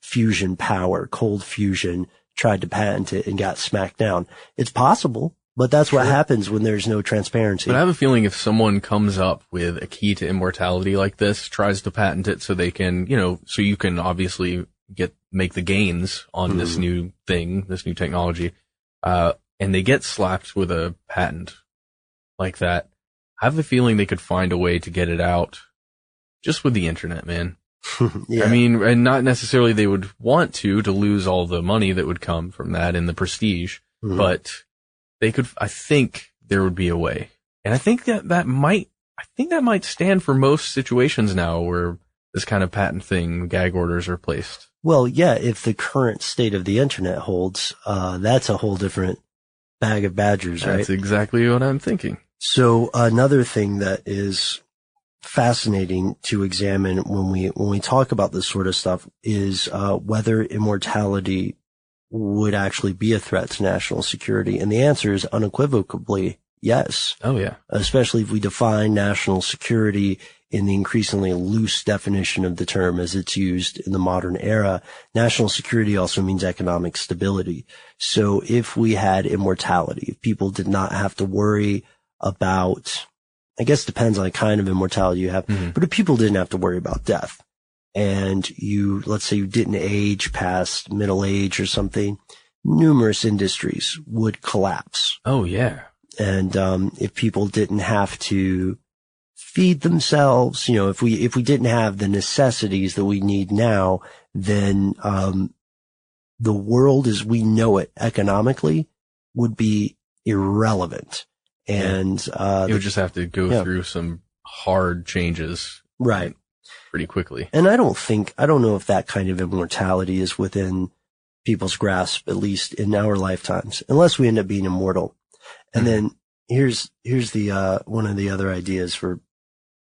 fusion power, cold fusion, tried to patent it and got smacked down. It's possible. But that's what happens when there's no transparency. But I have a feeling if someone comes up with a key to immortality like this, tries to patent it so they can, so you can obviously make the gains on this new thing, this new technology, and they get slapped with a patent like that, I have a feeling they could find a way to get it out just with the internet, man. Yeah. I mean, and not necessarily they would want to lose all the money that would come from that and the prestige, but they could, I think there would be a way. And I think that might stand for most situations now where this kind of patent thing, gag orders are placed. Well, yeah, if the current state of the internet holds, that's a whole different bag of badgers, right? That's exactly what I'm thinking. So another thing that is fascinating to examine when we talk about this sort of stuff is, whether immortality would actually be a threat to national security. And the answer is unequivocally yes. Oh, yeah. Especially if we define national security in the increasingly loose definition of the term as it's used in the modern era. National security also means economic stability. So if we had immortality, if people did not have to worry about, I guess it depends on the kind of immortality you have, but if people didn't have to worry about death, and let's say you didn't age past middle age or something, numerous industries would collapse. Oh, yeah. And, if people didn't have to feed themselves, if we didn't have the necessities that we need now, then, the world as we know it economically would be irrelevant. And, it would just have to go through some hard changes. Right. Pretty quickly. And I don't know if that kind of immortality is within people's grasp, at least in our lifetimes, unless we end up being immortal. And then here's the, one of the other ideas for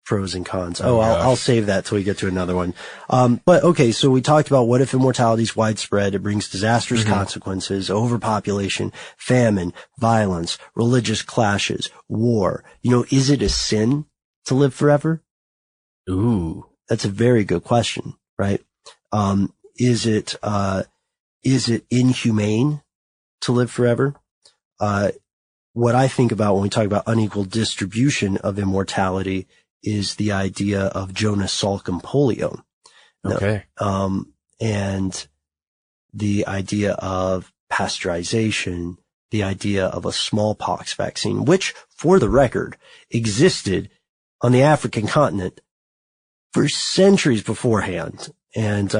pros and cons. I'll save that till we get to another one. But okay, so we talked about what if immortality is widespread? It brings disastrous consequences, overpopulation, famine, violence, religious clashes, war. Is it a sin to live forever? Ooh, that's a very good question, right? Is it inhumane to live forever? What I think about when we talk about unequal distribution of immortality is the idea of Jonas Salk and polio. Okay. And the idea of pasteurization, the idea of a smallpox vaccine, which, for the record, existed on the African continent for centuries beforehand. And,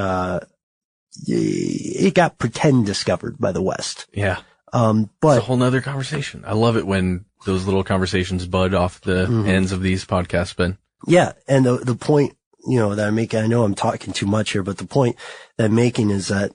it got pretend discovered by the West. Yeah. But it's a whole nother conversation. I love it when those little conversations bud off the ends of these podcasts, Ben. Yeah. And the point, that I'm making, I know I'm talking too much here, but the point that I'm making is that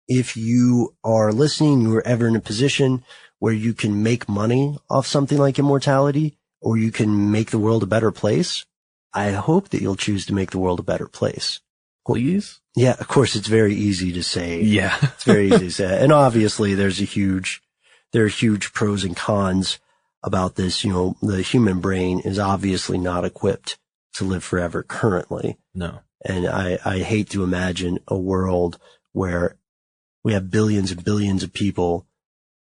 if you are listening, you are ever in a position where you can make money off something like immortality, or you can make the world a better place, I hope that you'll choose to make the world a better place. Please? Yeah, of course, it's very easy to say. Yeah. It's very easy to say. And obviously there are huge pros and cons about this. The human brain is obviously not equipped to live forever currently. No. And I hate to imagine a world where we have billions and billions of people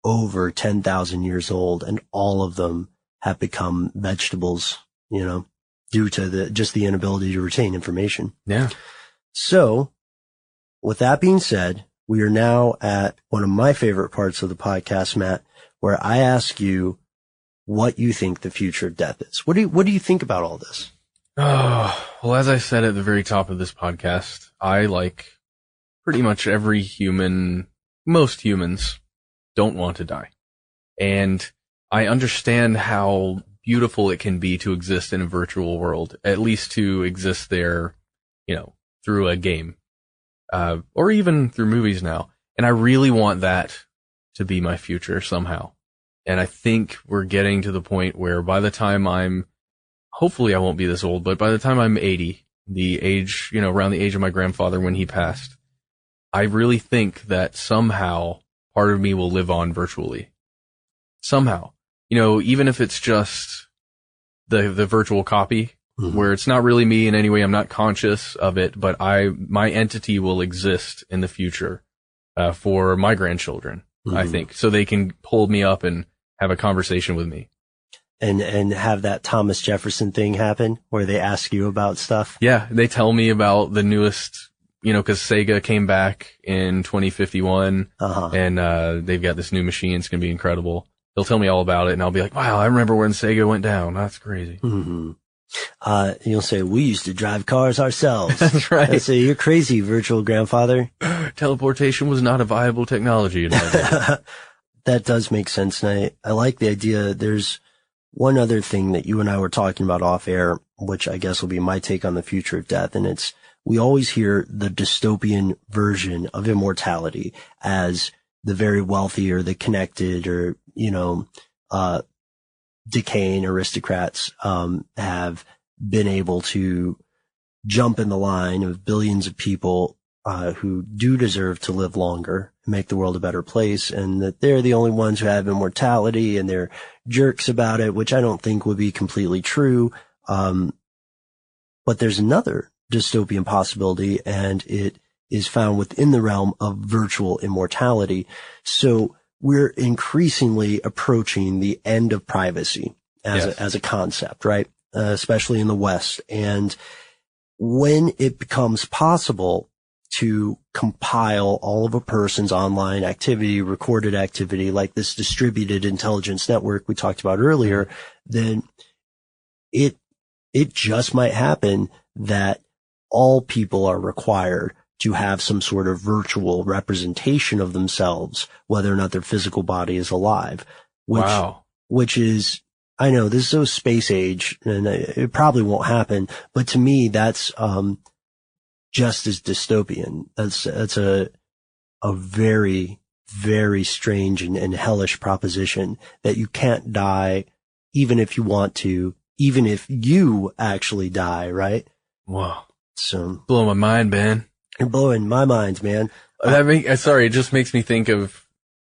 over 10,000 years old and all of them have become vegetables, due to the inability to retain information. Yeah. So, with that being said, we are now at one of my favorite parts of the podcast, Matt, where I ask you what you think the future of death is. What do you think about all this? Oh, well, as I said at the very top of this podcast, I, like pretty much every human, most humans don't want to die. And I understand how beautiful it can be to exist in a virtual world, at least to exist there, through a game, or even through movies now. And I really want that to be my future somehow. And I think we're getting to the point where by the time hopefully I won't be this old, but by the time I'm 80, the age, around the age of my grandfather when he passed, I really think that somehow part of me will live on virtually. Somehow. Even if it's just the virtual copy, where it's not really me in any way, I'm not conscious of it, but my entity will exist in the future, for my grandchildren, I think, so they can hold me up and have a conversation with me. And have that Thomas Jefferson thing happen where they ask you about stuff. Yeah. They tell me about the newest, cause Sega came back in 2051 and, they've got this new machine. It's going to be incredible. They'll tell me all about it and I'll be like, wow, I remember when Sega went down. That's crazy. Mm-hmm. You'll say, we used to drive cars ourselves. That's right. I say, you're crazy, virtual grandfather. Teleportation was not a viable technology in my day. That does make sense. And I like the idea. There's one other thing that you and I were talking about off air, which I guess will be my take on the future of death. And we always hear the dystopian version of immortality as the very wealthy or the connected or, decaying aristocrats have been able to jump in the line of billions of people who do deserve to live longer and make the world a better place, and that they're the only ones who have immortality and they're jerks about it, which I don't think would be completely true. But there's another dystopian possibility, and it is found within the realm of virtual immortality. So we're increasingly approaching the end of privacy as a concept, right? Especially in the West. And when it becomes possible to compile all of a person's online activity, recorded activity, like this distributed intelligence network we talked about earlier, then it just might happen that all people are required to have some sort of virtual representation of themselves, whether or not their physical body is alive. Which is, I know this is so space age and it probably won't happen, but to me, that's, just as dystopian. That's a very, very strange and hellish proposition that you can't die even if you want to, even if you actually die, right? Wow. So Blow my mind, man. You're blowing my mind, man. Sorry, it just makes me think of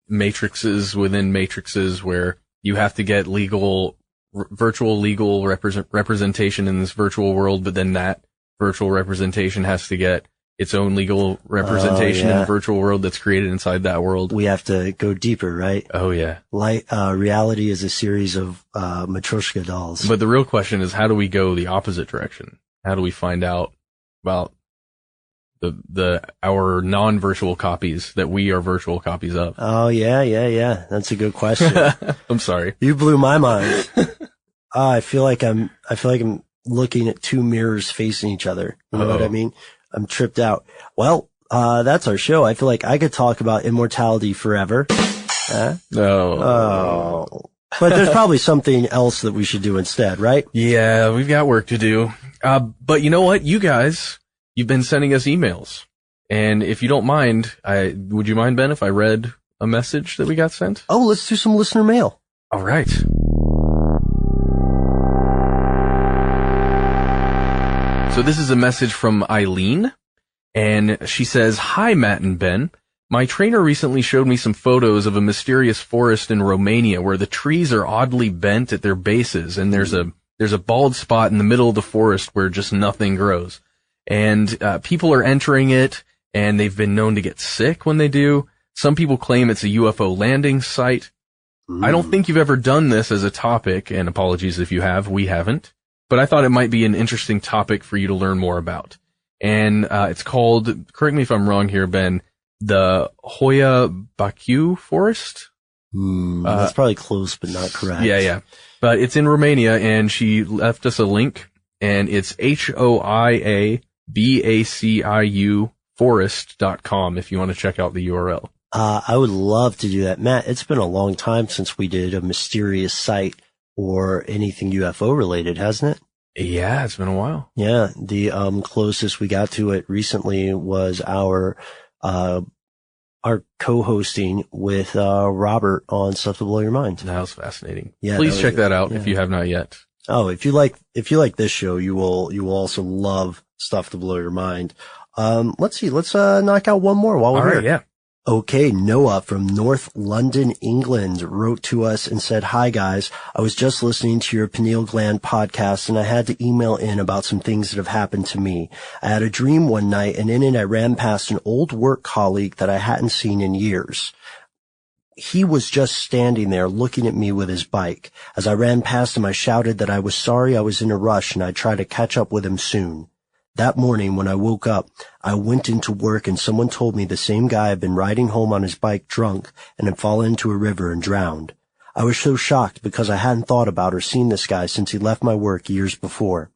matrices within matrices where you have to get virtual legal representation in this virtual world, but then that virtual representation has to get its own legal representation in the virtual world that's created inside that world. We have to go deeper, right? Oh yeah. Reality is a series of Matryoshka dolls. But the real question is, how do we go the opposite direction? How do we find out about our non-virtual copies that we are virtual copies of? Oh yeah. That's a good question. I'm sorry. You blew my mind. I feel like I'm looking at two mirrors facing each other. You know what I mean? I'm tripped out. Well, that's our show. I feel like I could talk about immortality forever. No. But there's probably something else that we should do instead, right? Yeah, we've got work to do. But you know what? You guys, you've been sending us emails. And if you don't mind, would you mind, Ben, if I read a message that we got sent? Oh, let's do some listener mail. All right. So this is a message from Eileen, and she says, "Hi, Matt and Ben. My trainer recently showed me some photos of a mysterious forest in Romania where the trees are oddly bent at their bases, and there's a bald spot in the middle of the forest where just nothing grows. And people are entering it, and they've been known to get sick when they do. Some people claim it's a UFO landing site. I don't think you've ever done this as a topic, and apologies if you have, we haven't. But I thought it might be an interesting topic for you to learn more about. And it's called, correct me if I'm wrong here, Ben, the Hoya Baciu Forest? That's probably close, but not correct. Yeah. But it's in Romania, and she left us a link, and it's HOIABACIU forest.com if you want to check out the URL. I would love to do that. Matt, it's been a long time since we did a mysterious site or anything UFO related, hasn't it? Yeah, it's been a while. Yeah, the closest we got to it recently was our co-hosting with Robert on Stuff to Blow Your Mind. That was fascinating. Yeah, please check that out if you have not yet. Oh, if you like this show, you will also love Stuff to Blow Your Mind. Let's see. Let's knock out one more while we're here. Yeah. Okay, Noah from North London, England wrote to us and said, "Hi guys, I was just listening to your pineal gland podcast and I had to email in about some things that have happened to me. I had a dream one night and in it I ran past an old work colleague that I hadn't seen in years. He was just standing there looking at me with his bike. As I ran past him, I shouted that I was sorry I was in a rush and I'd try to catch up with him soon. That morning, when I woke up, I went into work and someone told me the same guy had been riding home on his bike drunk and had fallen into a river and drowned. I was so shocked because I hadn't thought about or seen this guy since he left my work years before.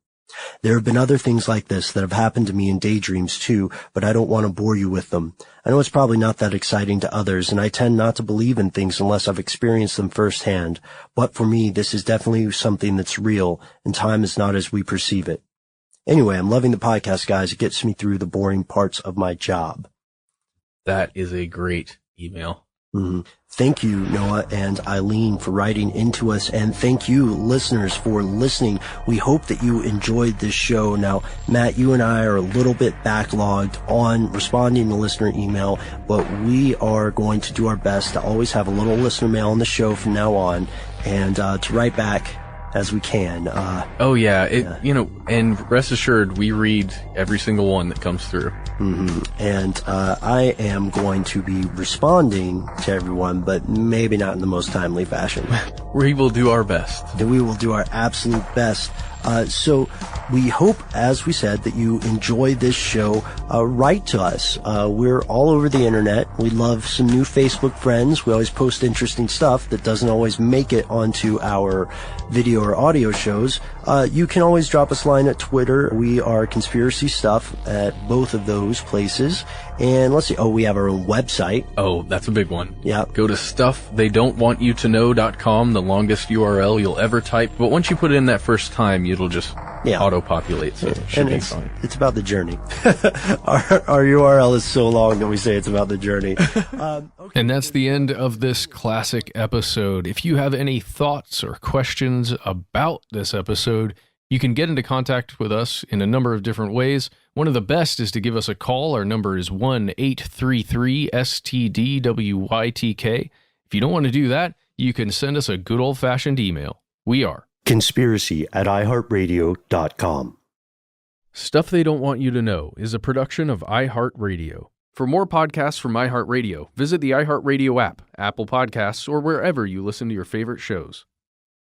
There have been other things like this that have happened to me in daydreams too, but I don't want to bore you with them. I know it's probably not that exciting to others, and I tend not to believe in things unless I've experienced them firsthand. But for me, this is definitely something that's real, and time is not as we perceive it. Anyway, I'm loving the podcast, guys. It gets me through the boring parts of my job." That is a great email. Mm-hmm. Thank you, Noah and Eileen, for writing into us, and thank you, listeners, for listening. We hope that you enjoyed this show. Now, Matt, you and I are a little bit backlogged on responding to listener email, but we are going to do our best to always have a little listener mail on the show from now on, and to write back as we can. And rest assured, we read every single one that comes through. Mm-hmm. And I am going to be responding to everyone, but maybe not in the most timely fashion. We will do our best. We will do our absolute best. So we hope, as we said, that you enjoy this show. Write to us. We're all over the internet. We love some new Facebook friends. We always post interesting stuff that doesn't always make it onto our video or audio shows. You can always drop us a line at Twitter. We are Conspiracy Stuff at both of those places. And let's see. Oh, we have our own website. Oh, that's a big one. Yeah. Go to stufftheydon'twantyoutoKnow.com, the longest URL you'll ever type. But once you put it in that first time, it'll just auto-populate, so it should be fine. It's about the journey. Our URL is so long that we say it's about the journey. Okay. And that's the end of this classic episode. If you have any thoughts or questions about this episode, you can get into contact with us in a number of different ways. One of the best is to give us a call. Our number is 1-833-STDWYTK. If you don't want to do that, you can send us a good old-fashioned email. We are conspiracy@iHeartRadio.com. Stuff They Don't Want You to Know is a production of iHeartRadio. For more podcasts from iHeartRadio, visit the iHeartRadio app, Apple Podcasts, or wherever you listen to your favorite shows.